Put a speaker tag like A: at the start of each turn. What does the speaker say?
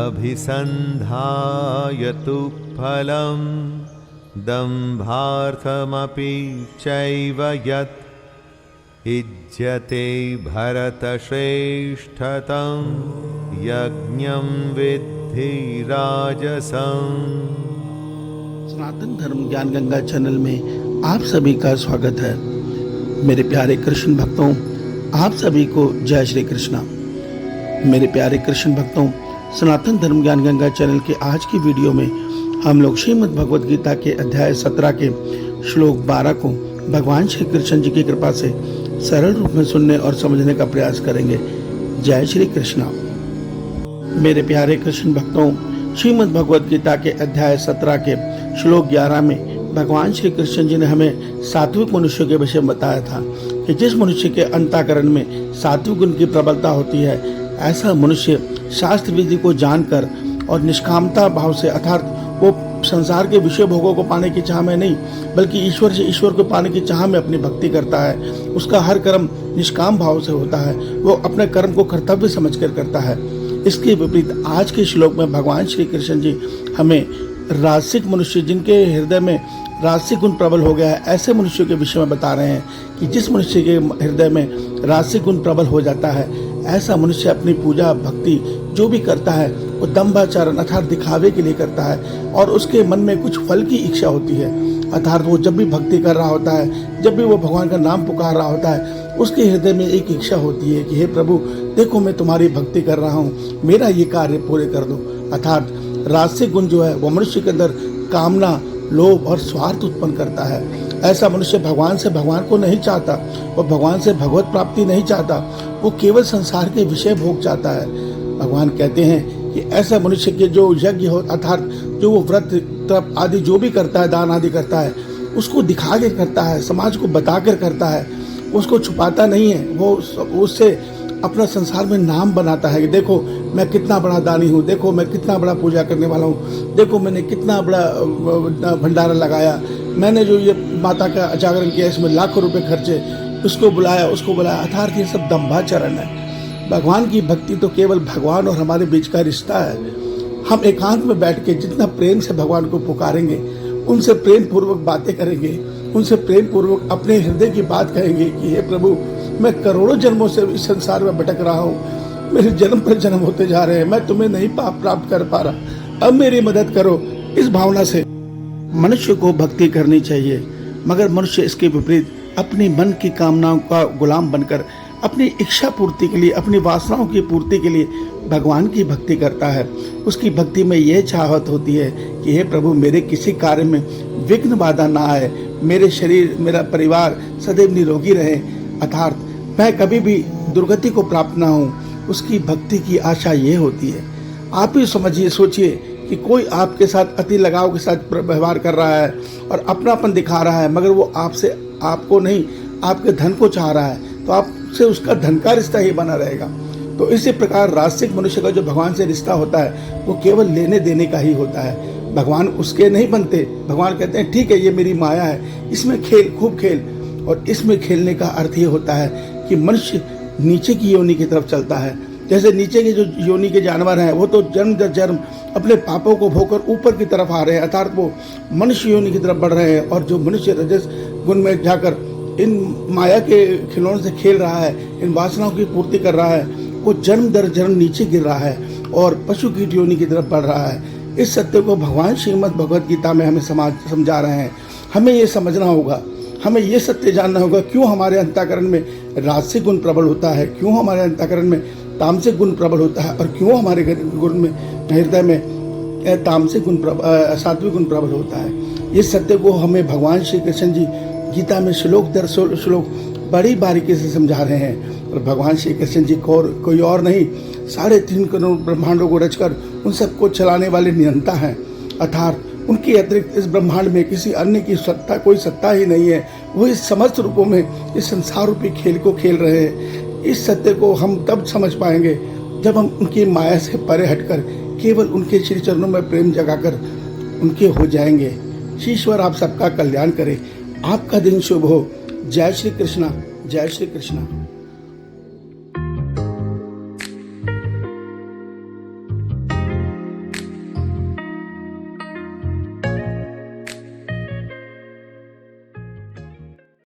A: अभिसन्धाय तु फलं दम्भार्थमपि चैव यत् इज्यते भरतश्रेष्ठतं यज्ञं विद्धि राजसम्।
B: सनातन धर्म ज्ञान गंगा चैनल में आप सभी का स्वागत है। मेरे प्यारे कृष्ण भक्तों, आप सभी को जय श्री कृष्णा। मेरे प्यारे कृष्ण भक्तों, सनातन धर्म ज्ञान गंगा चैनल के आज की वीडियो में हम लोग श्रीमद् भगवद गीता के अध्याय 17 के श्लोक 12 को भगवान श्री कृष्ण जी की कृपा से सरल रूप में सुनने और समझने का प्रयास करेंगे। जय श्री कृष्णा। मेरे प्यारे कृष्ण भक्तों, श्रीमद् भगवद गीता के अध्याय 17 के श्लोक 11 में भगवान श्री कृष्ण जी ने हमें सात्विक मनुष्य के विषय में बताया था कि जिस मनुष्य के अंतःकरण में सात्विक गुण की प्रबलता होती है, ऐसा मनुष्य शास्त्र विधि को जानकर और निष्कामता भाव से, अर्थात वो संसार के विषय भोगों को पाने की चाह में नहीं बल्कि ईश्वर से ईश्वर को पाने की चाह में अपनी भक्ति करता है। उसका हर कर्म निष्काम भाव से होता है, वो अपने कर्म को कर्तव्य समझकर करता है। इसके विपरीत आज के श्लोक में भगवान श्री कृष्ण जी हमें राजसिक मनुष्य, जिनके हृदय में राजसिक गुण प्रबल हो गया है, ऐसे मनुष्यों के विषय में बता रहे हैं कि जिस मनुष्य के हृदय में राजसिक गुण प्रबल हो जाता है, ऐसा मनुष्य अपनी पूजा भक्ति जो भी करता है वो दंभाचरण अर्थात दिखावे के लिए करता है और उसके मन में कुछ फल की इच्छा होती है। अर्थात वो जब भी भक्ति कर रहा होता है, जब भी वो भगवान का नाम पुकार रहा होता है, उसके हृदय में एक इच्छा होती है कि हे प्रभु, देखो मैं तुम्हारी भक्ति कर रहा हूँ, मेरा ये कार्य पूरे कर दो। अर्थात राजसिक गुण जो है वो मनुष्य के अंदर कामना, लोभ और स्वार्थ उत्पन्न करता है। ऐसा मनुष्य भगवान से भगवान को नहीं चाहता, वो भगवान से भगवत प्राप्ति नहीं चाहता, वो केवल संसार के विषय भोग चाहता है। भगवान कहते हैं कि ऐसा मनुष्य के जो यज्ञ हो, अर्थात जो वो व्रत तप आदि जो भी करता है, दान आदि करता है, उसको दिखा के करता है, समाज को बता कर करता है, उसको छुपाता नहीं है। वो उससे अपना संसार में नाम बनाता है कि देखो मैं कितना बड़ा दानी हूँ, देखो मैं कितना बड़ा पूजा करने वाला हूँ, देखो मैंने कितना बड़ा भंडारा लगाया, मैंने जो ये माता का जागरण किया, इसमें लाखों रुपए खर्चे, उसको बुलाया उसको बुलाया। अर्थात ये सब दंभाचरण है। भगवान की भक्ति तो केवल भगवान और हमारे बीच का रिश्ता है। हम एकांत में बैठ के जितना प्रेम से भगवान को पुकारेंगे, उनसे प्रेम पूर्वक बातें करेंगे, उनसे प्रेम पूर्वक अपने हृदय की बात कहेंगे कि हे प्रभु, मैं करोड़ों जन्मों से इस संसार में भटक रहा हूँ, मेरे जन्म पर जन्म होते जा रहे हैं, मैं तुम्हें नहीं प्राप्त कर पा रहा, अब मेरी मदद करो। इस भावना से मनुष्य को भक्ति करनी चाहिए, मगर मनुष्य इसके विपरीत अपनी मन की कामनाओं का गुलाम बनकर अपनी इच्छा पूर्ति के लिए, अपनी वासनाओं की पूर्ति के लिए भगवान की भक्ति करता है। उसकी भक्ति में यह चाहत होती है कि हे प्रभु, मेरे किसी कार्य में विघ्न बाधा ना आए, मेरे शरीर मेरा परिवार सदैव निरोगी रहे, अर्थात मैं कभी भी दुर्गति को प्राप्त ना हूँ। उसकी भक्ति की आशा ये होती है। आप ही समझिए, सोचिए कि कोई आपके साथ अति लगाव के साथ व्यवहार कर रहा है और अपनापन दिखा रहा है, मगर वो आपसे आपको नहीं आपके धन को चाह रहा है, तो आपसे उसका धन का रिश्ता ही बना रहेगा। तो इसी प्रकार राजसिक मनुष्य का जो भगवान से रिश्ता होता है वो केवल लेने देने का ही होता है। भगवान उसके नहीं बनते। भगवान कहते हैं ठीक है, ये मेरी माया है, इसमें खेल, खूब खेल। और इसमें खेलने का अर्थ ये होता है कि मनुष्य नीचे की योनि की तरफ चलता है। जैसे नीचे के जो योनि के जानवर हैं वो तो जन्म दर जन्म अपने पापों को भोगकर ऊपर की तरफ आ रहे हैं, अर्थात वो मनुष्य योनि की तरफ बढ़ रहे हैं। और जो मनुष्य रजस गुण में जाकर इन माया के खिलौनों से खेल रहा है, इन वासनाओं की पूर्ति कर रहा है, वो जन्म दर जन्म नीचे गिर रहा है और पशु कीट योनि की तरफ बढ़ रहा है। इस सत्य को भगवान श्रीमद् भगवद गीता में हमें समझा रहे हैं। हमें ये समझना होगा, हमें ये सत्य जानना होगा क्यों हमारे अंतःकरण में राजसिक गुण प्रबल होता है, क्यों हमारे अंतःकरण में तामसिक गुण प्रबल होता है और क्यों हमारे गुण में हृदय में तामसिक गुण सात्विक गुण प्रबल होता है। इस सत्य को हमें भगवान श्री कृष्ण जी गीता में श्लोक दर श्लोक बड़ी बारीकी से समझा रहे हैं। और भगवान श्री कृष्ण जी कोई और नहीं, 3.5 करोड़ ब्रह्मांडों को रचकर उन सबको चलाने वाले नियंता हैं। अर्थात उनके अतिरिक्त इस ब्रह्मांड में किसी अन्य की सत्ता, कोई सत्ता ही नहीं है। वो इस समस्त रूपों में इस संसार रूपी खेल को खेल रहे हैं। इस सत्य को हम तब समझ पाएंगे जब हम उनकी माया से परे हटकर केवल उनके श्री चरणों में प्रेम जगाकर उनके हो जाएंगे। ईश्वर आप सबका कल्याण करे। आपका दिन शुभ हो। जय श्री कृष्णा, जय श्री कृष्णा।